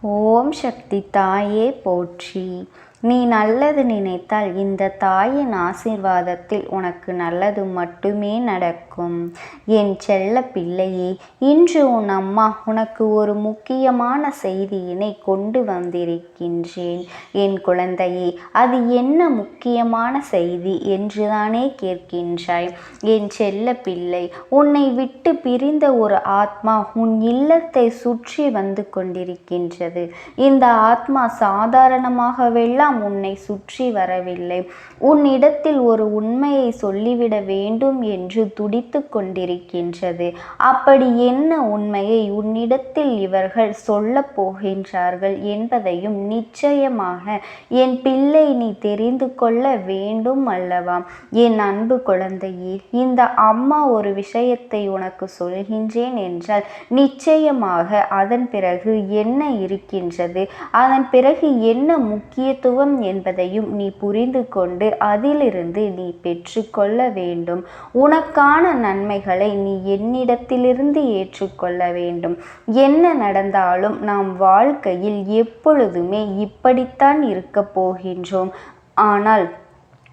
ஓம் சக்தி தாயே போற்றி. நீ நல்லது நினைத்தால் இந்த தாயின் ஆசீர்வாதத்தில் உனக்கு நல்லது மட்டுமே நடக்கும். என் செல்ல பிள்ளையே, இன்று உன் அம்மா உனக்கு ஒரு முக்கியமான செய்தியினை கொண்டு வந்திருக்கின்றேன். என் குழந்தையே, அது என்ன முக்கியமான செய்தி என்றுதானே கேட்கின்றாய்? என் செல்ல பிள்ளை, உன்னை விட்டு பிரிந்த ஒரு ஆத்மா உன் இல்லத்தை சுற்றி வந்து கொண்டிருக்கின்றது. இந்த ஆத்மா சாதாரணமாகவெல்லாம் உன்னை சுற்றி வரவில்லை. உன்னிடத்தில் ஒரு உண்மையை சொல்லிவிட வேண்டும் என்று துடித்து கொண்டிருக்கின்றது. அப்படி என்ன உண்மையை உன்னிடத்தில் இவர்கள் சொல்லப் போகின்றார்கள் என்பதையும் நிச்சயமாக என் பிள்ளை நீ தெரிந்து கொள்ள வேண்டும் அல்லவா? என் அன்பு குழந்தையே, இந்த அம்மா ஒரு விஷயத்தை உனக்கு சொல்கின்றேன் என்றால் நிச்சயமாக அதன் பிறகு என்ன இருக்கின்றது, அதன் பிறகு என்ன முக்கியத்துவம் என்பதையும் நீ புரிந்து கொண்டு அதிலிருந்து நீ பெற்றுக்கொள்ள வேண்டும். உனக்கான நன்மைகளை நீ என்னிடத்திலிருந்து ஏற்றுக்கொள்ள வேண்டும். என்ன நடந்தாலும் நாம் வாழ்க்கையில் எப்பொழுதுமே இப்படித்தான் இருக்கப் போகின்றோம். ஆனால்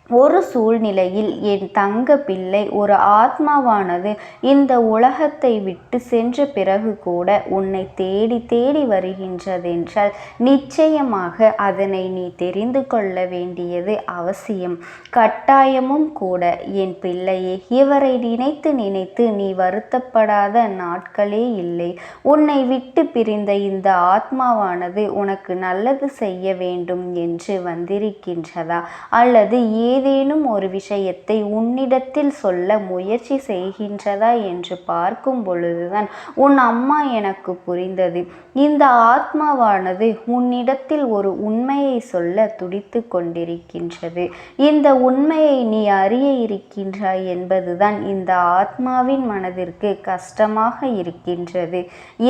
ஒரு சூழ்நிலையில் என் தங்க பிள்ளை, ஒரு ஆத்மாவானது இந்த உலகத்தை விட்டு சென்ற பிறகு கூட உன்னை தேடி தேடி வருகின்றதென்றால் நிச்சயமாக அதனை நீ தெரிந்து கொள்ள வேண்டியது அவசியம், கட்டாயமும் கூட. என் பிள்ளையே, இவரை நினைத்து நினைத்து நீ வருத்தப்படாத நாட்களே இல்லை. உன்னை விட்டு பிரிந்த இந்த ஆத்மாவானது உனக்கு நல்லது செய்ய வேண்டும் என்று வந்திருக்கின்றதா, அல்லது ஏதேனும் ஒரு விஷயத்தை உன்னிடத்தில் சொல்ல முயற்சி செய்கின்றதா என்று பார்க்கும் பொழுதுதான் உன் அம்மா எனக்கு புரிந்தது. இந்த ஆத்மாவானது உன்னிடத்தில் ஒரு உண்மையை சொல்ல துடித்து கொண்டிருக்கின்றது. இந்த உண்மையை நீ அறிய இருக்கின்றாய் என்பதுதான் இந்த ஆத்மாவின் மனதிற்கு கஷ்டமாக இருக்கின்றது.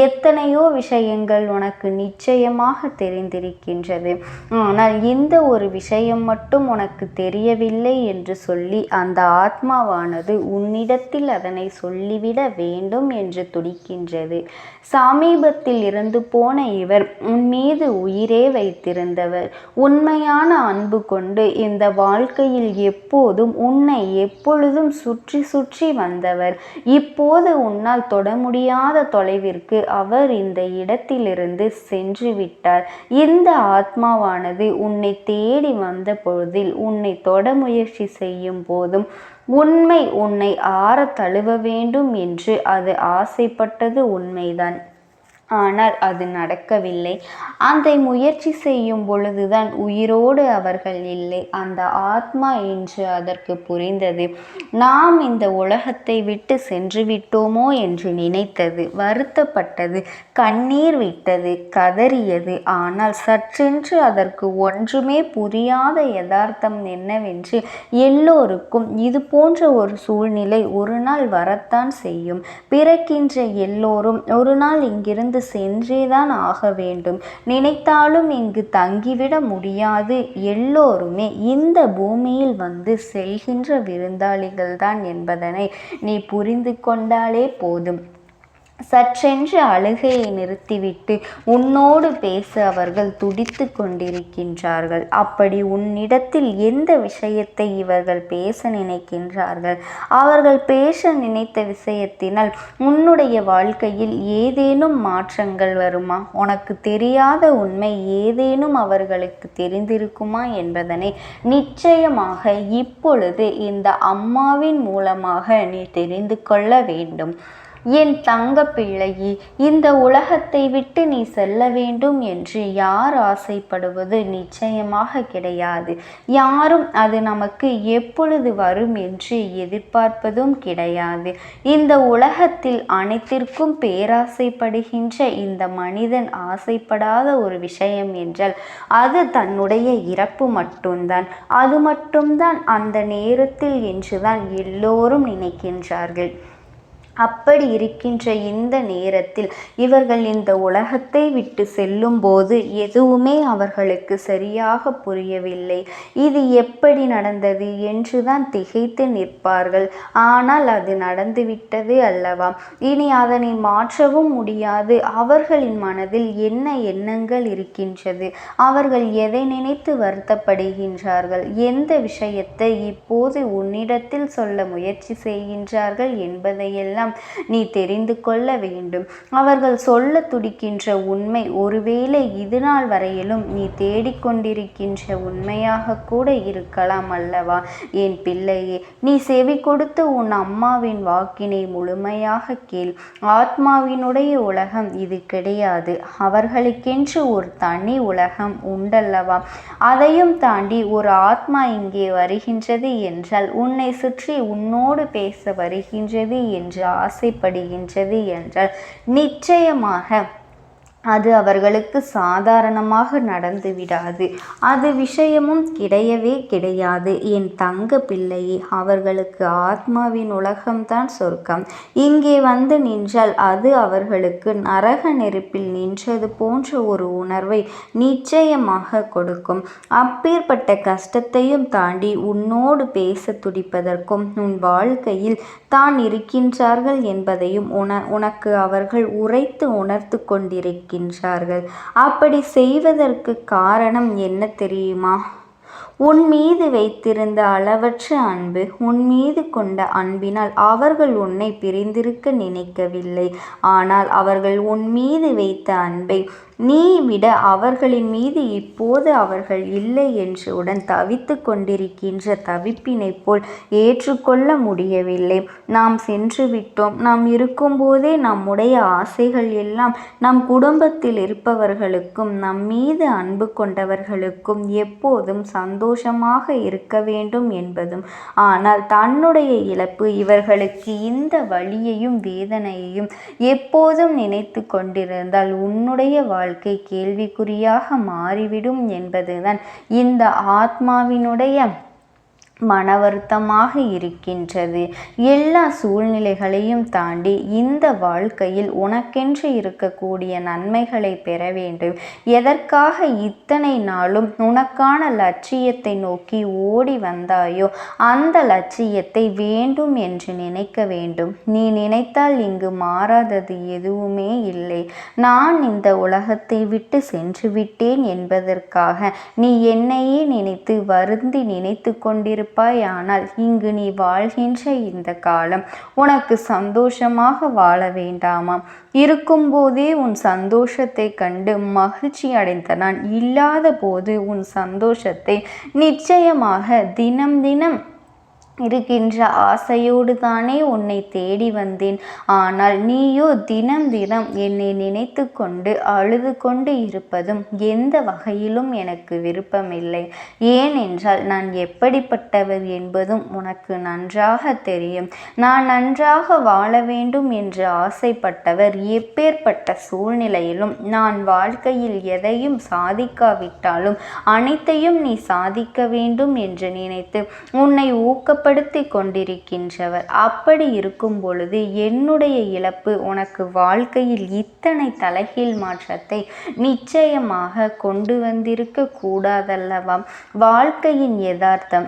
எத்தனையோ விஷயங்கள் உனக்கு நிச்சயமாக தெரிந்திருக்கின்றது. ஆனால் இந்த ஒரு விஷயம் மட்டும் உனக்கு தெரியவில்லை என்று சொல்லி அந்த ஆத்மாவானது உன்னிடத்தில் அதனை சொல்லிவிட வேண்டும் என்று துடிக்கின்றது. சமீபத்தில் இருந்து போன இவர் உன் மீது உயிரே வைத்திருந்தவர். உண்மையான அன்பு கொண்டு இந்த வாழ்க்கையில் எப்போதும் உன்னை எப்பொழுதும் சுற்றி சுற்றி வந்தவர். இப்போது உன்னால் தொட முடியாத தொலைவிற்கு அவர் இந்த இடத்திலிருந்து சென்று விட்டார். இந்த ஆத்மாவானது உன்னை தேடி வந்த பொழுதில், உன்னை தொட முயற்சி செய்யும் போதும் உண்மை உன்னை ஆற தழுவ வேண்டும் என்று அது ஆசைப்பட்டது உண்மைதான். ஆனால் அது நடக்கவில்லை. அந்த முயற்சி செய்யும் பொழுதுதான் உயிரோடு அவர்கள் இல்லை. அந்த ஆத்மா என்று அதற்கு புரிந்தது. நாம் இந்த உலகத்தை விட்டு சென்று விட்டோமோ என்று நினைத்தது, வருத்தப்பட்டது, கண்ணீர் விட்டது, கதறியது. ஆனால் சற்றென்று அதற்கு ஒன்றுமே புரியாத யதார்த்தம் என்னவென்று, எல்லோருக்கும் இது போன்ற ஒரு சூழ்நிலை ஒரு நாள் வரத்தான் செய்யும். பிறக்கின்ற எல்லோரும் ஒரு நாள் இங்கிருந்து சென்றேதான் ஆக வேண்டும். நினைத்தாலும் இங்கு தங்கிவிட முடியாது. எல்லோருமே இந்த பூமியில் வந்து செல்கின்ற விருந்தாளிகள்தான் என்பதனை நீ புரிந்து கொண்டாலே போதும். சற்றென்று அழுகையை நிறுத்திவிட்டு உன்னோடு பேச அவர்கள் துடித்து கொண்டிருக்கின்றார்கள். அப்படி உன்னிடத்தில் எந்த விஷயத்தை இவர்கள் பேச நினைக்கின்றார்கள்? அவர்கள் பேச நினைத்த விஷயத்தினால் உன்னுடைய வாழ்க்கையில் ஏதேனும் மாற்றங்கள் வருமா? உனக்கு தெரியாத உண்மை ஏதேனும் அவர்களுக்கு தெரிந்திருக்குமா என்பதனை நிச்சயமாக இப்பொழுது இந்த அம்மாவின் மூலமாக நீ தெரிந்து கொள்ள வேண்டும். என் தங்க பிள்ளையே, இந்த உலகத்தை விட்டு நீ செல்ல வேண்டும் என்று யார் ஆசைப்படுவது நிச்சயமாக கிடையாது. யாரும் அது நமக்கு எப்பொழுது வரும் என்று எதிர்பார்ப்பதும் கிடையாது. இந்த உலகத்தில் அனைத்திற்கும் பேராசைப்படுகின்ற இந்த மனிதன் ஆசைப்படாத ஒரு விஷயம் என்றால் அது தன்னுடைய இறப்பு மட்டும்தான். அது மட்டும்தான் அந்த நேரத்தில் என்றுதான் எல்லோரும் நினைக்கின்றார்கள். அப்படி இருக்கின்ற இந்த நேரத்தில் இவர்கள் இந்த உலகத்தை விட்டு செல்லும்போது எதுவுமே அவர்களுக்கு சரியாக புரியவில்லை. இது எப்படி நடந்தது என்றுதான் திகைத்து நிற்பார்கள். ஆனால் அது நடந்துவிட்டது அல்லவா, இனி அதனை மாற்றவும் முடியாது. அவர்களின் மனதில் என்ன எண்ணங்கள் இருக்கின்றது, அவர்கள் எதை நினைத்து வருத்தப்படுகின்றார்கள், எந்த விஷயத்தை இப்போது உன்னிடத்தில் சொல்ல முயற்சி செய்கின்றார்கள் என்பதையெல்லாம் நீ தெரிந்து கொள்ள வேண்டும். அவர்கள் சொல்ல துடிக்கின்ற உண்மை ஒருவேளை இது நாள் வரையிலும் நீ தேடிக்கொண்டிருக்கின்ற உண்மையாக கூட இருக்கலாம் அல்லவா? என் பிள்ளையே, நீ செவி கொடுத்து உன் அம்மாவின் வாக்கினை முழுமையாக கேள். ஆத்மாவினுடைய உலகம் இது கிடையாது. அவர்களுக்கென்று ஒரு தனி உலகம் உண்டல்லவா? அதையும் தாண்டி ஒரு ஆத்மா இங்கே வருகின்றது என்றால், உன்னை சுற்றி உன்னோடு பேச வருகின்றது என்று ஆசைப்படுகின்றது என்றால் நிச்சயமாக அது அவர்களுக்கு சாதாரணமாக நடந்து விடாது. அது விஷயமும் கிடையவே கிடையாது. என் தங்க பிள்ளையே, அவர்களுக்கு ஆத்மாவின் உலகம்தான் சொர்க்கம். இங்கே வந்து நின்றால் அது அவர்களுக்கு நரக நெருப்பில் நின்றது போன்ற ஒரு உணர்வை நிச்சயமாக கொடுக்கும். அப்பேற்பட்ட கஷ்டத்தையும் தாண்டி உன்னோடு பேச துடிப்பதற்கும் உன் வாழ்க்கையில் தான் இருக்கின்றார்கள் என்பதையும் உனக்கு அவர்கள் உரைத்து உணர்த்து கொண்டிருக்கின்றார்கள். அப்படி செய்வதற்கு காரணம் என்ன தெரியுமா? உன் மீது வைத்திருந்த அளவற்ற அன்பு, உன் மீது கொண்ட அன்பினால் அவர்கள் உன்னை பிரிந்திருக்க நினைக்கவில்லை. ஆனால் அவர்கள் உன் மீது வைத்த அன்பை நீ விட அவர்களின் மீது இப்போது அவர்கள் இல்லை என்றுடன் தவித்து கொண்டிருக்கின்ற தவிப்பினை போல் ஏற்றுக்கொள்ள முடியவில்லை. நாம் சென்று விட்டோம். நாம் இருக்கும்போதே நம்முடைய ஆசைகள் எல்லாம் நம் குடும்பத்தில் இருப்பவர்களுக்கும் நம் மீது அன்பு கொண்டவர்களுக்கும் எப்போதும் சந்தோஷமாக இருக்க வேண்டும் என்பதும், ஆனால் தன்னுடைய இழப்பு இவர்களுக்கு இந்த வலியையும் வேதனையையும் எப்போதும் நினைத்து கொண்டிருந்தால் உன்னுடைய வாழ்க்கை கேள்விக்குறியாக மாறிவிடும் என்பதுதான் இந்த ஆத்மாவினுடைய மன வருத்தமாக இருக்கின்றது. எல்லா சூழ்நிலைகளையும் தாண்டி இந்த வாழ்க்கையில் உனக்கென்று இருக்கக்கூடிய நன்மைகளை பெற வேண்டும். எதற்காக இத்தனை நாளும் உனக்கான லட்சியத்தை நோக்கி ஓடி வந்தாயோ அந்த லட்சியத்தை வேண்டும் என்று நினைக்க வேண்டும். நீ நினைத்தால் இங்கு மாறாதது எதுவுமே இல்லை. நான் இந்த உலகத்தை விட்டு சென்று விட்டேன் என்பதற்காக நீ என்னையே நினைத்து வருந்தி நினைத்து கொண்டிருப்பாய். ஆனால் இங்கு நீ வாழ்கின்ற இந்த காலம் உனக்கு சந்தோஷமாக வாழ வேண்டாமா? இருக்கும்போதே உன் சந்தோஷத்தை கண்டு மகிழ்ச்சி அடைந்த நான் இல்லாத போது உன் சந்தோஷத்தை நிச்சயமாக தினம் தினம் இருக்கின்ற ஆசையோடு தானே உன்னை தேடி வந்தேன். ஆனால் நீயோ தினம் தினம் என்னை நினைத்து கொண்டு அழுது கொண்டு இருப்பதும் எந்த வகையிலும் எனக்கு விருப்பமில்லை. ஏனென்றால் நான் எப்படிப்பட்டவர் என்பதும் உனக்கு நன்றாக தெரியும். நான் நன்றாக வாழ வேண்டும் என்று ஆசைப்பட்டவர் எப்பேற்பட்ட சூழ்நிலையிலும் நான் வாழ்க்கையில் எதையும் சாதிக்காவிட்டாலும் அனைத்தையும் நீ சாதிக்க வேண்டும் என்று நினைத்து உன்னை ஊக்கப்படுத்தி கொண்டிருக்கின்றவர். அப்படி இருக்கும் பொழுது என்னுடைய இழப்பு உனக்கு வாழ்க்கையில் இத்தனை தலைகீழ் மாற்றத்தை நிச்சயமாக கொண்டு வந்திருக்க கூடாதல்லவா? வாழ்க்கையின் யதார்த்தம்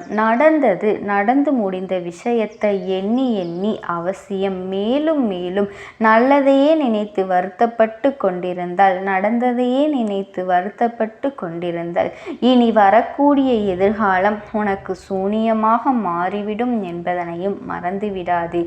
நடந்து முடிந்த விஷயத்தை எண்ணி எண்ணி அவசியம் மேலும் மேலும் நல்லதையே நினைத்து வருத்தப்பட்டு கொண்டிருந்தால், நடந்ததையே நினைத்து வருத்தப்பட்டு கொண்டிருந்தால் இனி வரக்கூடிய எதிர்காலம் உனக்கு சூனியமாக மாறிவிடும் என்பதனையும் மறந்துவிடாது.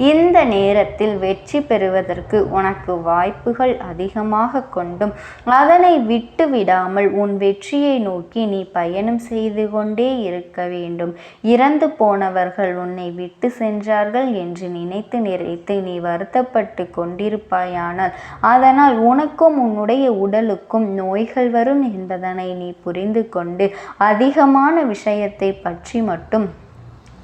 இந்த நேரத்தில் வெற்றி பெறுவதற்கு உனக்கு வாய்ப்புகள் அதிகமாக கொண்டும் அதனை விட்டு விடாமல் உன் வெற்றியை நோக்கி நீ பயணம் செய்து கொண்டே இருக்க வேண்டும். இறந்து போனவர்கள் உன்னை விட்டு சென்றார்கள் என்று நினைத்து நீ வருத்தப்பட்டு கொண்டிருப்பாயானால் அதனால் உனக்கும் உன்னுடைய உடலுக்கும் நோய்கள் வரும் என்பதனை நீ புரிந்து கொண்டு அதிகமான விஷயத்தை பற்றி மட்டும்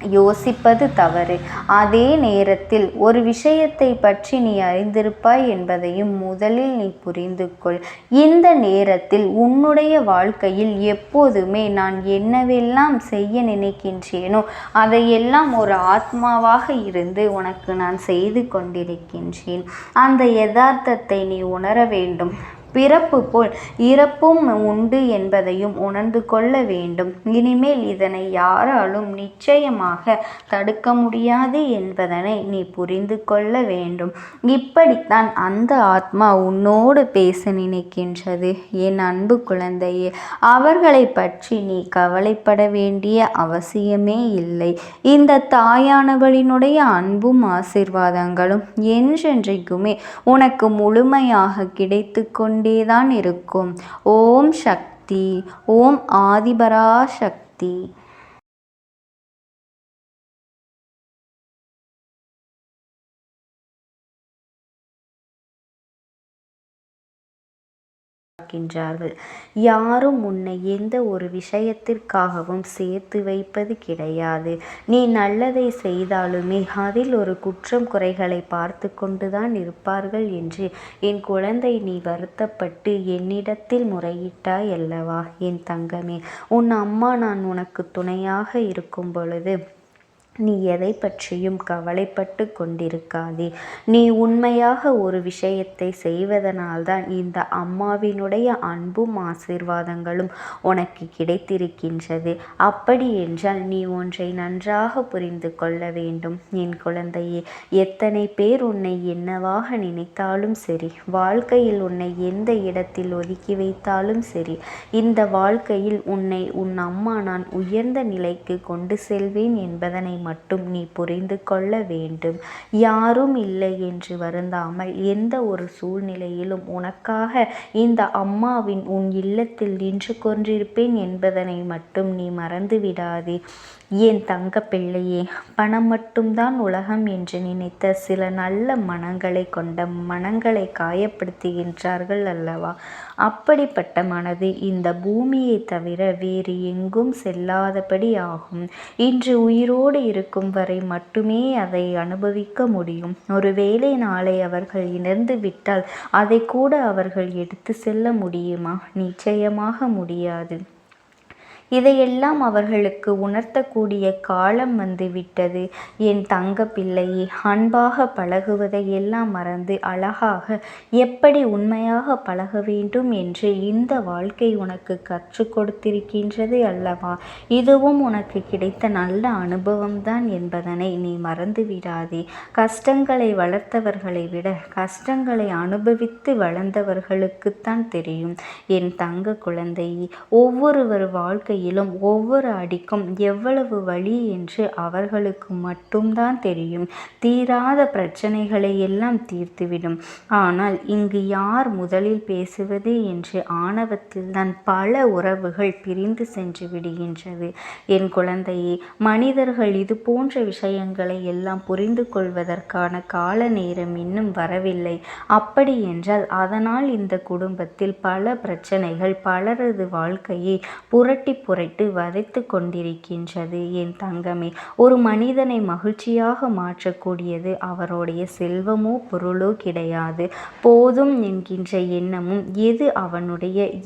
யோசிப்பது தவறு. அதே நேரத்தில் ஒரு விஷயத்தை பற்றி நீ அறிந்திருப்பாய் என்பதையும் முதலில் நீ புரிந்து கொள். இந்த நேரத்தில் உன்னுடைய வாழ்க்கையில் எப்போதுமே நான் என்னவெல்லாம் செய்ய நினைக்கின்றேனோ அதையெல்லாம் ஒரு ஆத்மாவாக இருந்து உனக்கு நான் செய்து கொண்டிருக்கின்றேன். அந்த யதார்த்தத்தை நீ உணர வேண்டும். பிறப்பு போல் இறப்பும் உண்டு என்பதையும் உணர்ந்து கொள்ள வேண்டும். இனிமேல் இதனை யாராலும் நிச்சயமாக தடுக்க முடியாது என்பதனை நீ புரிந்து கொள்ள வேண்டும். இப்படித்தான் அந்த ஆத்மா உன்னோடு பேச நினைக்கின்றது. என் அன்பு குழந்தையே, அவர்களை பற்றி நீ கவலைப்பட வேண்டிய அவசியமே இல்லை. இந்த தாயானவளினுடைய அன்பும் ஆசீர்வாதங்களும் என்றென்றைக்குமே உனக்கு முழுமையாக கிடைத்து கொண்டேதான் இருக்கும். ஓம் சக்தி. ஓம் ஆதிபராசக்தி. யாரும் உன்னை எந்த ஒரு விஷயத்திற்காகவும் சேர்த்து வைப்பது கிடையாது. நீ நல்லதை செய்தாலுமே அதில் ஒரு குற்றம் குறைகளை பார்த்து கொண்டுதான் இருப்பார்கள் என்று என் குழந்தை நீ வருத்தப்பட்டு என்னிடத்தில் முறையிட்டாய் அல்லவா? என் தங்கமே, உன் அம்மா நான் உனக்கு துணையாக இருக்கும் பொழுது நீ எதை பற்றியும் கவலைப்பட்டு கொண்டிருக்காதே. நீ உண்மையாக ஒரு விஷயத்தை செய்வதனால்தான் இந்த அம்மாவினுடைய அன்பும் ஆசீர்வாதங்களும் உனக்கு கிடைத்திருக்கின்றது. அப்படி என்றால் நீ ஒன்றை நன்றாக புரிந்து கொள்ள வேண்டும் என் குழந்தையே. எத்தனை பேர் உன்னை என்னவாக நினைத்தாலும் சரி, வாழ்க்கையில் உன்னை எந்த இடத்தில் ஒதுக்கி வைத்தாலும் சரி, இந்த வாழ்க்கையில் உன்னை உன் அம்மா நான் உயர்ந்த நிலைக்கு கொண்டு செல்வேன் என்பதனை மட்டும் நீ புரிந்து கொள்ள வேண்டும். யாரும் இல்லை என்று வருந்தாமல் எந்த ஒரு சூழ்நிலையிலும் உனக்காக இந்த அம்மாவின் உன் இல்லத்தில் நின்று கொண்டிருப்பேன் என்பதனை மட்டும் நீ மறந்து விடாதே. என் தங்க பிள்ளையே, பணம் மட்டும்தான் உலகம் என்று நினைத்த சில நல்ல மனங்களை கொண்ட மனங்களை காயப்படுத்துகின்றார்கள் அல்லவா? அப்படிப்பட்ட மனது இந்த பூமியை தவிர வேறு எங்கும் செல்லாதபடி ஆகும். இன்று உயிரோடு இருக்கும் வரை மட்டுமே அதை அனுபவிக்க முடியும். ஒருவேளை நாளை அவர்கள் இணைந்து விட்டால் அதை கூட அவர்கள் எடுத்து செல்ல முடியுமா? நிச்சயமாக முடியாது. இதையெல்லாம் அவர்களுக்கு உணர்த்தக்கூடிய காலம் வந்துவிட்டது. என் தங்க பிள்ளையே, அன்பாக பழகுவதை எல்லாம் மறந்து அழகாக எப்படி உண்மையாக பழக வேண்டும் என்று இந்த வாழ்க்கை உனக்கு கற்றுக் கொடுத்திருக்கின்றது அல்லவா? இதுவும் உனக்கு கிடைத்த நல்ல அனுபவம்தான் என்பதனை நீ மறந்து விடாதே. கஷ்டங்களை வளர்த்தவர்களை விட கஷ்டங்களை அனுபவித்து வளர்ந்தவர்களுக்குத்தான் தெரியும். என் தங்க குழந்தையே, ஒவ்வொருவர் வாழ்க்கை ஒவ்வொரு அடிக்கும் எவ்வளவு வலி என்று அவர்களுக்கு மட்டும்தான் தெரியும். தீராத பிரச்சனைகளை எல்லாம் தீர்த்துவிடும். ஆனால் இங்கு யார் முதலில் பேசுவது என்று ஆணவத்தில் தான் பல உறவுகள் பிரிந்து சென்று விடுகின்றது. என் குழந்தையே, மனிதர்கள் இது போன்ற விஷயங்களை எல்லாம் புரிந்து கொள்வதற்கான கால நேரம் இன்னும் வரவில்லை. அப்படி என்றால் அதனால் இந்த குடும்பத்தில் பல பிரச்சனைகள் பலரது வாழ்க்கையை புரட்டி வதைத்து கொண்டிருக்கின்றது. என் தங்கமே, ஒரு மனிதனை மகிழ்ச்சியாக மாற்றக்கூடியது அவருடைய செல்வமோ பொருளோ கிடையாது. போதும் என்கின்ற எண்ணமும்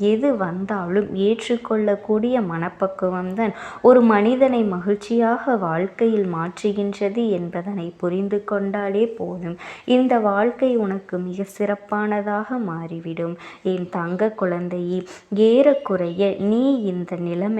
எது வந்தாலும் ஏற்றுக்கொள்ளக்கூடிய மனப்பக்குவம்தான் ஒரு மனிதனை மகிழ்ச்சியாக வாழ்க்கையில் மாற்றுகின்றது என்பதனை புரிந்து கொண்டாலே போதும். இந்த வாழ்க்கை உனக்கு மிக சிறப்பானதாக மாறிவிடும். என் தங்க குழந்தையே, ஏறக்குறைய நீ இந்த நிலைமைக்கு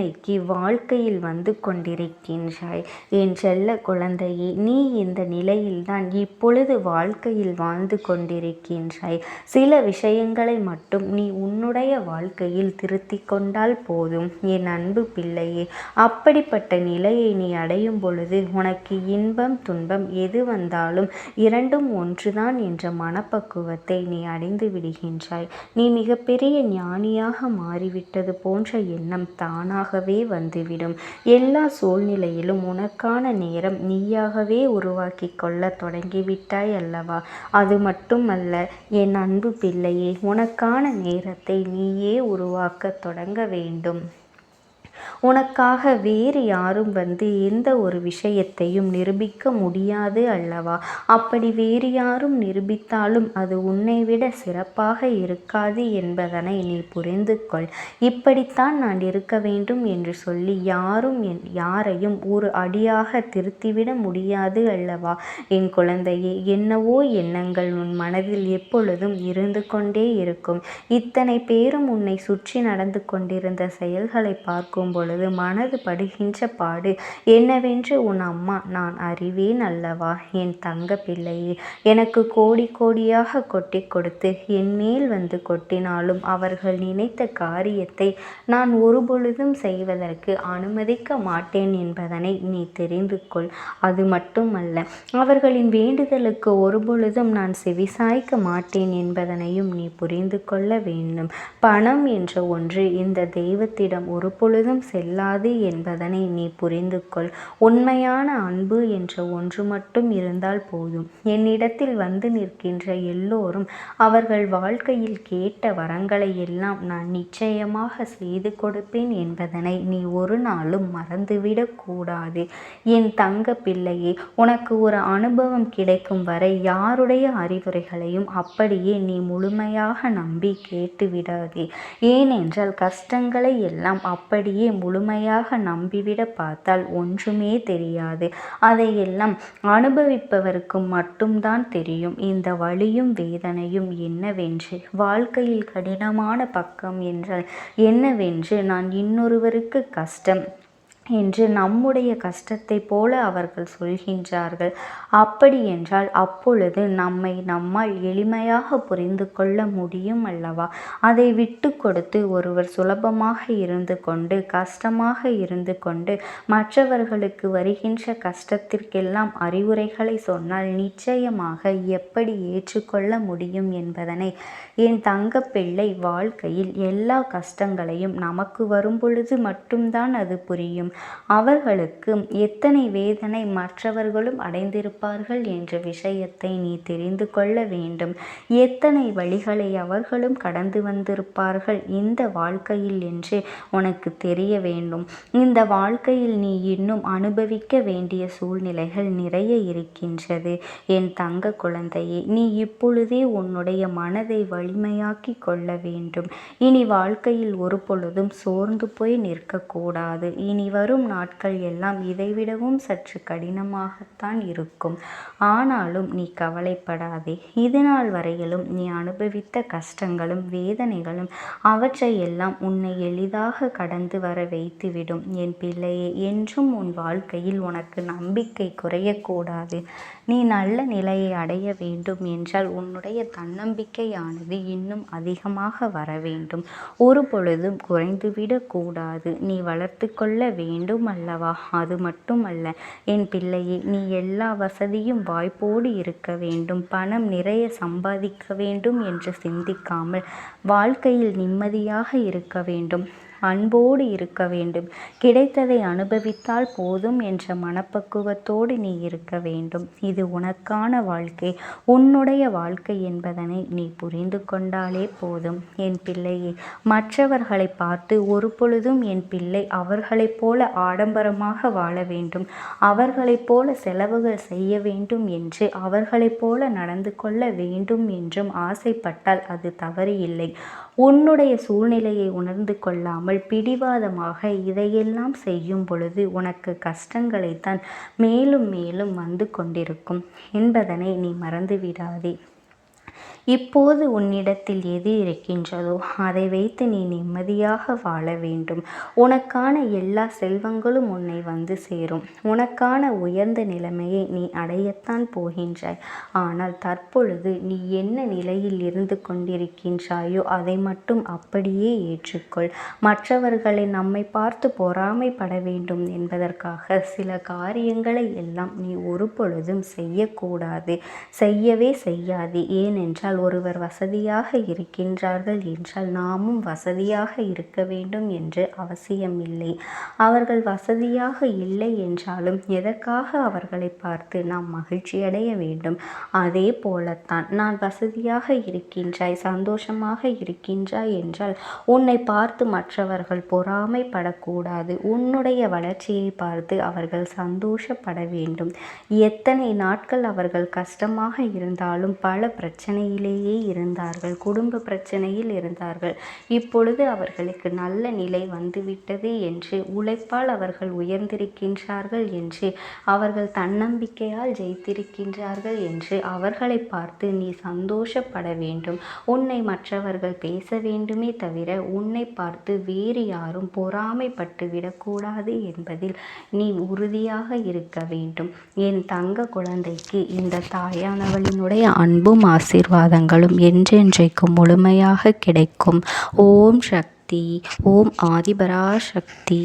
வாழ்க்கையில் வந்து கொண்டிருக்கின்றாய். என் செல்ல குழந்தையே, நீ இந்த நிலையில்தான் இப்பொழுது வாழ்க்கையில் வாழ்ந்து கொண்டிருக்கின்றாய். சில விஷயங்களை மட்டும் நீ உன்னுடைய வாழ்க்கையில் திருத்தி கொண்டால் போதும் என் அன்பு பிள்ளையே. அப்படிப்பட்ட நிலையை நீ அடையும் பொழுது உனக்கு இன்பம் துன்பம் எது வந்தாலும் இரண்டும் ஒன்றுதான் என்ற மனப்பக்குவத்தை நீ அடைந்து விடுகின்றாய். நீ மிகப்பெரிய ஞானியாக மாறிவிட்டது போன்ற எண்ணம் தானாகவே வந்துவிடும். எல்லா சூழ்நிலையிலும் உனக்கான நேரம் நீயாகவே உருவாக்கி கொள்ள தொடங்கிவிட்டாய் அல்லவா? அது மட்டுமல்ல என் அன்பு பிள்ளையே, உனக்கான நேரத்தை நீயே உருவாக்க தொடங்க வேண்டும். உனக்காக வேறு யாரும் வந்து எந்த ஒரு விஷயத்தையும் நிரூபிக்க முடியாது அல்லவா? அப்படி வேறு யாரும் நிரூபித்தாலும் அது உன்னை விட சிறப்பாக இருக்காது என்பதனை நீ புரிந்து கொள். இப்படித்தான் நான் இருக்க வேண்டும் என்று சொல்லி யாரையும் ஒரு அடியாக திருத்திவிட முடியாது அல்லவா? என் குழந்தையே, என்னவோ எண்ணங்கள் உன் மனதில் எப்பொழுதும் இருந்து கொண்டே இருக்கும். இத்தனை பேரும் உன்னை சுற்றி நடந்து கொண்டிருந்த செயல்களை பார்க்கும் பொழுது மனது படுகின்ற பாடு என்னவென்று உன் அம்மா நான் அறிவேன் அல்லவா? என் தங்க பிள்ளையே, எனக்கு கோடி கோடியாக கொட்டி கொடுத்து என் மேல் வந்து கொட்டினாலும் அவர்கள் நினைத்த காரியத்தை நான் ஒருபொழுதும் செய்வதற்கு அனுமதிக்க மாட்டேன் என்பதனை நீ தெரிந்து கொள். அது மட்டுமல்ல, அவர்களின் வேண்டுதலுக்கு ஒருபொழுதும் நான் செவிசாய்க்க மாட்டேன் என்பதனையும் நீ புரிந்து கொள்ள வேண்டும். பணம் என்ற ஒன்று இந்த தெய்வத்திடம் ஒரு பொழுதும் செல்லாது என்பதனை நீ புரிந்து கொள். உண்மையான அன்பு என்ற ஒன்று மட்டும் இருந்தால் போதும். என்னிடத்தில் வந்து நிற்கின்ற எல்லோரும் அவர்கள் வாழ்க்கையில் கேட்ட வரங்களை எல்லாம் நான் நிச்சயமாக செய்து கொடுப்பேன் என்பதனை நீ ஒரு நாளும் மறந்துவிடக் கூடாது. என் தங்க பிள்ளையே, உனக்கு ஒரு அனுபவம் கிடைக்கும் வரை யாருடைய அறிவுரைகளையும் அப்படியே நீ முழுமையாக நம்பி கேட்டு விடாதே. ஏனென்றால் கஷ்டங்களை எல்லாம் அப்படியே முழுமையாக நம்பிவிட பார்த்தால் ஒன்றுமே தெரியாது. அதையெல்லாம் அனுபவிப்பவருக்கு மட்டும்தான் தெரியும் இந்த வலியும் வேதனையும் என்னவென்று. வாழ்க்கையில் கடினமான பக்கம் என்றால் என்னவென்று நான் இன்னொருவருக்கு கஷ்டம் என்று நம்முடைய கஷ்டத்தை போல அவர்கள் சொல்கின்றார்கள். அப்படி என்றால் அப்பொழுது நம்மால் எளிமையாக புரிந்து கொள்ள முடியும் அல்லவா? அதை விட்டு கொடுத்து ஒருவர் சுலபமாக இருந்து கொண்டு கஷ்டமாக இருந்து கொண்டு மற்றவர்களுக்கு வருகின்ற கஷ்டத்திற்கெல்லாம் அறிவுரைகளை சொன்னால் நிச்சயமாக எப்படி ஏற்றுக்கொள்ள முடியும் என்பதனை என் தங்க பிள்ளை, வாழ்க்கையில் எல்லா கஷ்டங்களையும் நமக்கு வரும் பொழுது மட்டும்தான் அது புரியும். அவர்களுக்கு எத்தனை வேதனை மற்றவர்களும் அடைந்திருப்பார்கள் என்ற விஷயத்தை நீ தெரிந்து கொள்ள வேண்டும். எத்தனை வழிகளை அவர்களும் கடந்து வந்திருப்பார்கள் இந்த வாழ்க்கையில் என்று உனக்கு தெரிய வேண்டும். இந்த வாழ்க்கையில் நீ இன்னும் அனுபவிக்க வேண்டிய சூழ்நிலைகள் நிறைய இருக்கின்றது. என் தங்க குழந்தையே, நீ இப்பொழுதே உன்னுடைய மனதை வலிமையாக்கி கொள்ள வேண்டும். இனி வாழ்க்கையில் ஒரு பொழுதும் சோர்ந்து போய் நிற்கக்கூடாது. இனி வரும் நாட்கள் எல்லாம் இதைவிடவும் சற்று கடினமாகத்தான் இருக்கும். ஆனாலும் நீ கவலைப்படாதே. இதுநாள் வரையிலும் நீ அனுபவித்த கஷ்டங்களும் வேதனைகளும் அவற்றையெல்லாம் உன்னை எளிதாக கடந்து வர வைத்துவிடும். என் பிள்ளையே, என்றும் உன் வாழ்க்கையில் உனக்கு நம்பிக்கை குறையக்கூடாது. நீ நல்ல நிலையை அடைய வேண்டும் என்றால் உன்னுடைய தன்னம்பிக்கையானது இன்னும் அதிகமாக வர வேண்டும். ஒரு பொழுதும் குறைந்துவிடக்கூடாது. நீ வளர்த்து கொள்ள வேண்டும் அல்லவா? அது மட்டுமல்ல என் பிள்ளையே, நீ எல்லா வசதியும் வாய்ப்போடு இருக்க வேண்டும், பணம் நிறைய சம்பாதிக்க வேண்டும் என்று சிந்திக்காமல் வாழ்க்கையில் நிம்மதியாக இருக்க வேண்டும், அன்போடு இருக்க வேண்டும், கிடைத்ததை அனுபவித்தால் போதும் என்ற மனப்பக்குவத்தோடு நீ இருக்க வேண்டும். இது உனக்கான வாழ்க்கை, உன்னுடைய வாழ்க்கை என்பதனை நீ புரிந்து கொண்டாலே போதும். என் பிள்ளையே, மற்றவர்களை பார்த்து ஒரு பொழுதும் என் பிள்ளை அவர்களைப் போல ஆடம்பரமாக வாழ வேண்டும், அவர்களைப் போல செலவுகள் செய்ய வேண்டும் என்று அவர்களைப் போல நடந்து கொள்ள வேண்டும் என்றும் ஆசைப்பட்டால் அது தவறு இல்லை. உன்னுடைய சூழ்நிலையை உணர்ந்து கொள்ளாமல் பிடிவாதமாக இதையெல்லாம் செய்யும் பொழுது உனக்கு கஷ்டங்களைத்தான் மேலும் மேலும் வந்து கொண்டிருக்கும் என்பதனை நீ மறந்துவிடாதே. இப்போது உன்னிடத்தில் எது இருக்கின்றதோ அதை வைத்து நீ நிம்மதியாக வாழ வேண்டும். உனக்கான எல்லா செல்வங்களும் உன்னை வந்து சேரும். உனக்கான உயர்ந்த நிலைமையை நீ அடையத்தான் போகின்றாய். ஆனால் தற்பொழுது நீ என்ன நிலையில் இருந்து கொண்டிருக்கின்றாயோ அதை மட்டும் அப்படியே ஏற்றுக்கொள். மற்றவர்களை நம்மை பார்த்து பொறாமைப்பட வேண்டும் என்பதற்காக சில காரியங்களை எல்லாம் நீ ஒரு பொழுதும் செய்யக்கூடாது, செய்யவே செய்யாது. ஏனென்றால் என்றால் ஒருவர் வசதியாக இருக்கின்றார்கள் என்றால் நாமும் வசதியாக இருக்க வேண்டும் என்று அவசியமில்லை. அவர்கள் வசதியாக இல்லை என்றாலும் எதற்காக அவர்களை பார்த்து நாம் மகிழ்ச்சியடைய வேண்டும்? அதே போலத்தான் நான் வசதியாக இருக்கின்றாய், சந்தோஷமாக இருக்கின்றாய் என்றால் உன்னை பார்த்து மற்றவர்கள் பொறாமைப்படக்கூடாது. உன்னுடைய வளர்ச்சியை பார்த்து அவர்கள் சந்தோஷப்பட வேண்டும். எத்தனை நாட்கள் அவர்கள் கஷ்டமாக இருந்தாலும் பல பிரச்சனையிலேயே இருந்தார்கள், குடும்ப பிரச்சனையில் இருந்தார்கள். இப்பொழுது அவர்களுக்கு நல்ல நிலை வந்துவிட்டது என்று, உழைப்பால் அவர்கள் உயர்ந்திருக்கின்றார்கள் என்று, அவர்கள் தன்னம்பிக்கையால் ஜெயித்திருக்கின்றார்கள் என்று அவர்களை பார்த்து நீ சந்தோஷப்பட வேண்டும். உன்னை மற்றவர்கள் பேச வேண்டுமே தவிர உன்னை பார்த்து வேறு யாரும் பொறாமைப்பட்டு விடக்கூடாது என்பதில் நீ உறுதியாக இருக்க வேண்டும். என் தங்க குழந்தைக்கு இந்த தாயானவளினுடைய அன்பும் ஆசீர்வாதங்களும் என்றென்றைக்கும் முழுமையாக கிடைக்கும். ஓம் சக்தி. ஓம் ஆதிபராசக்தி.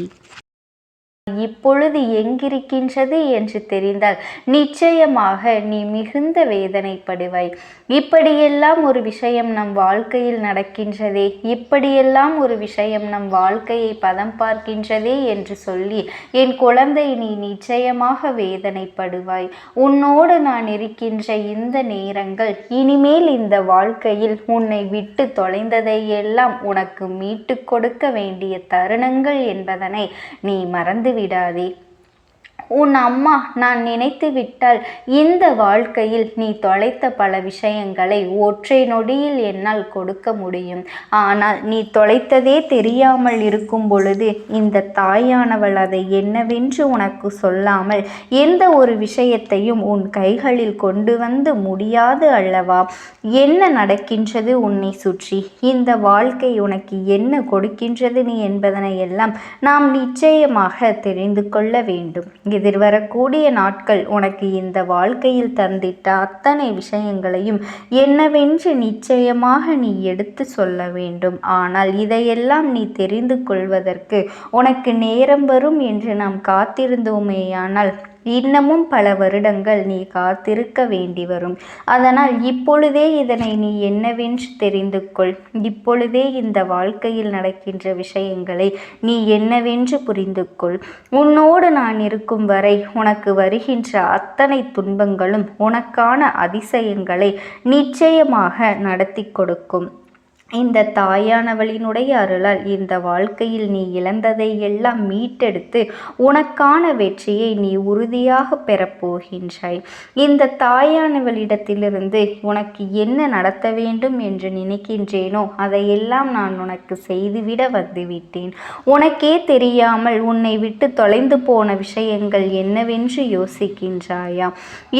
இப்பொழுது எங்கிருக்கின்றது என்று தெரிந்தால் நிச்சயமாக நீ மிகுந்த வேதனைப்படுவாய். இப்படியெல்லாம் ஒரு விஷயம் நம் வாழ்க்கையில் நடக்கின்றதே, இப்படியெல்லாம் ஒரு விஷயம் நம் வாழ்க்கையை பதம் பார்க்கின்றதே என்று சொல்லி என் குழந்தை நீ நிச்சயமாக வேதனைப்படுவாய். உன்னோடு நான் இருக்கின்ற இந்த நேரங்கள் இனிமேல் இந்த வாழ்க்கையில் உன்னை விட்டு தொலைந்ததை எல்லாம் உனக்கு மீட்டு கொடுக்க வேண்டிய தருணங்கள் என்பதனை நீ மறந்து விடாதே. உன் அம்மா நான் நினைத்து விட்டால் இந்த வாழ்க்கையில் நீ தொலைத்த பல விஷயங்களை ஒற்றை நொடியில் என்னால் கொடுக்க முடியும். ஆனால் நீ தொலைத்ததே தெரியாமல் இருக்கும் பொழுது இந்த தாயானவள் அதை என்னவென்று உனக்கு சொல்லாமல் எந்த ஒரு விஷயத்தையும் உன் கைகளில் கொண்டு வந்து முடியாது அல்லவா? என்ன நடக்கின்றது உன்னை சுற்றி, இந்த வாழ்க்கை உனக்கு என்ன கொடுக்கின்றது நீ என்பதனை எல்லாம் நாம் நிச்சயமாக தெரிந்து கொள்ள வேண்டும். எதிர்வரக்கூடிய நாட்கள் உனக்கு இந்த வாழ்க்கையில் தந்திட்ட அத்தனை விஷயங்களையும் என்னவென்று நிச்சயமாக நீ எடுத்து சொல்ல வேண்டும். ஆனால் இதையெல்லாம் நீ தெரிந்து கொள்வதற்கு உனக்கு நேரம் வரும் என்று நாம் காத்திருந்தோமேயானால் இன்னமும் பல வருடங்கள் நீ காத்திருக்க வேண்டி வரும். அதனால் இப்பொழுதே இதனை நீ என்னவென்று தெரிந்து கொள். இப்பொழுதே இந்த வாழ்க்கையில் நடக்கின்ற விஷயங்களை நீ என்னவென்று புரிந்து கொள். உன்னோடு நான் இருக்கும் வரை உனக்கு வருகின்ற அத்தனை துன்பங்களும் உனக்கான அதிசயங்களை நிச்சயமாக நடத்தி கொடுக்கும். இந்த தாயானவளினுடைய அருளால் இந்த வாழ்க்கையில் நீ இழந்ததை எல்லாம் மீட்டெடுத்து உனக்கான வெற்றியை நீ உறுதியாக பெறப்போகின்றாய். இந்த தாயானவளிடத்திலிருந்து உனக்கு என்ன நடத்த வேண்டும் என்று நினைக்கின்றேனோ அதையெல்லாம் நான் உனக்கு செய்துவிட வந்துவிட்டேன். உனக்கே தெரியாமல் உன்னை விட்டு தொலைந்து போன விஷயங்கள் என்னவென்று யோசிக்கின்றாயா?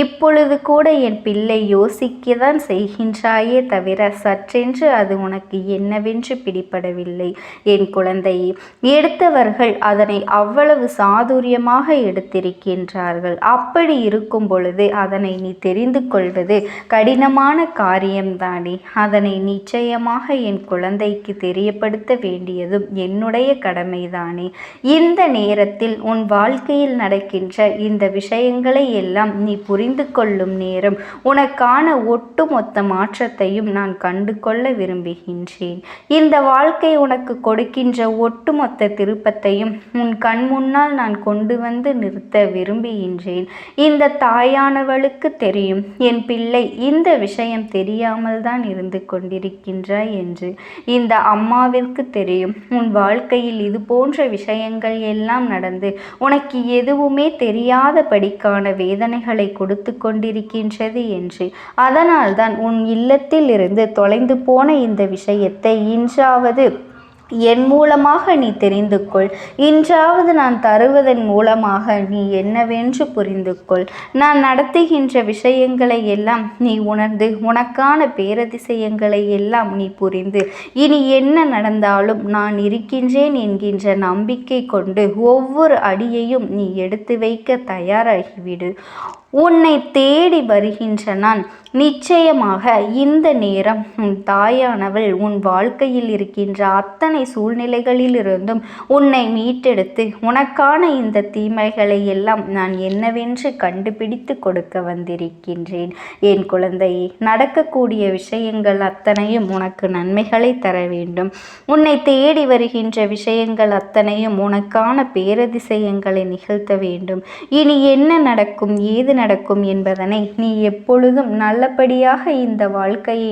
இப்பொழுது கூட என் பிள்ளை யோசிக்கத்தான் செய்கின்றாயே தவிர சற்றென்று அது உனக்கு என்னவென்று பிடிபடவில்லை. என் குழந்தையே, எடுத்தவர்கள் அதனை அவ்வளவு சாதுரியமாக எடுத்திருக்கின்றார்கள். அப்படி இருக்கும் பொழுது அதனை நீ தெரிந்து கொள்வது கடினமான காரியம்தானே. அதனை நிச்சயமாக என் குழந்தைக்கு தெரியப்படுத்த வேண்டியதும் என்னுடைய கடமைதானே. இந்த நேரத்தில் உன் வாழ்க்கையில் நடக்கின்ற இந்த விஷயங்களை எல்லாம் நீ புரிந்து கொள்ளும் நேரம், உனக்கான ஒட்டுமொத்த மாற்றத்தையும் நான் கண்டு கொள்ள விரும்புகிறேன். இந்த வாழ்க்கை உனக்கு கொடுக்கின்ற ஒட்டுமொத்த திருப்பத்தையும் உன் கண் முன்னால் நான் கொண்டு வந்து நிறுத்த விரும்புகின்றேன். இந்த தாயானவளுக்கு தெரியும் என் பிள்ளை இந்த விஷயம் தெரியாமல் தான் இருந்து கொண்டிருக்கின்றாய் என்று. இந்த அம்மாவிற்கு தெரியும் உன் வாழ்க்கையில் இது போன்ற விஷயங்கள் எல்லாம் நடந்து உனக்கு எதுவுமே தெரியாதபடிக்கான வேதனைகளை கொடுத்து கொண்டிருக்கின்றது என்று. அதனால்தான் உன் இல்லத்தில் இருந்து தொலைந்து போன இந்த விஷயத்தை இன்றாவது என் மூலமாக நீ தெரிந்து கொள். இன்றாவது நான் தருவதன் மூலமாக நீ என்னவென்று புரிந்து கொள். நான் நடத்துகின்ற விஷயங்களை எல்லாம் நீ உணர்ந்து உனக்கான பேரதிசயங்களை எல்லாம் நீ புரிந்து இனி என்ன நடந்தாலும் நான் இருக்கின்றேன் என்கின்ற நம்பிக்கை கொண்டு ஒவ்வொரு அடியையும் நீ எடுத்து வைக்க தயாராகிவிடு. உன்னை தேடி வருகின்ற நான் நிச்சயமாக இந்த நேரம் உன் தாயானவள் உன் வாழ்க்கையில் இருக்கின்ற அத்தனை அத்தனை சூழ்நிலைகளிலிருந்தும் உன்னை மீட்டெடுத்து உனக்கான இந்த தீமைகளை எல்லாம் நான் என்னவென்று கண்டுபிடித்து கொடுக்க வந்திருக்கின்றேன். என் குழந்தையே, நடக்கக்கூடிய விஷயங்கள் அத்தனையும் உனக்கு நன்மைகளை தர வேண்டும். உன்னை தேடி வருகின்ற விஷயங்கள் அத்தனையும் உனக்கான பேரதிசயங்களை நிகழ்த்த வேண்டும். இனி என்ன நடக்கும், ஏது நடக்கும் என்பதனை நீ எப்பொழுதும் நல்லபடியாக இந்த வாழ்க்கையை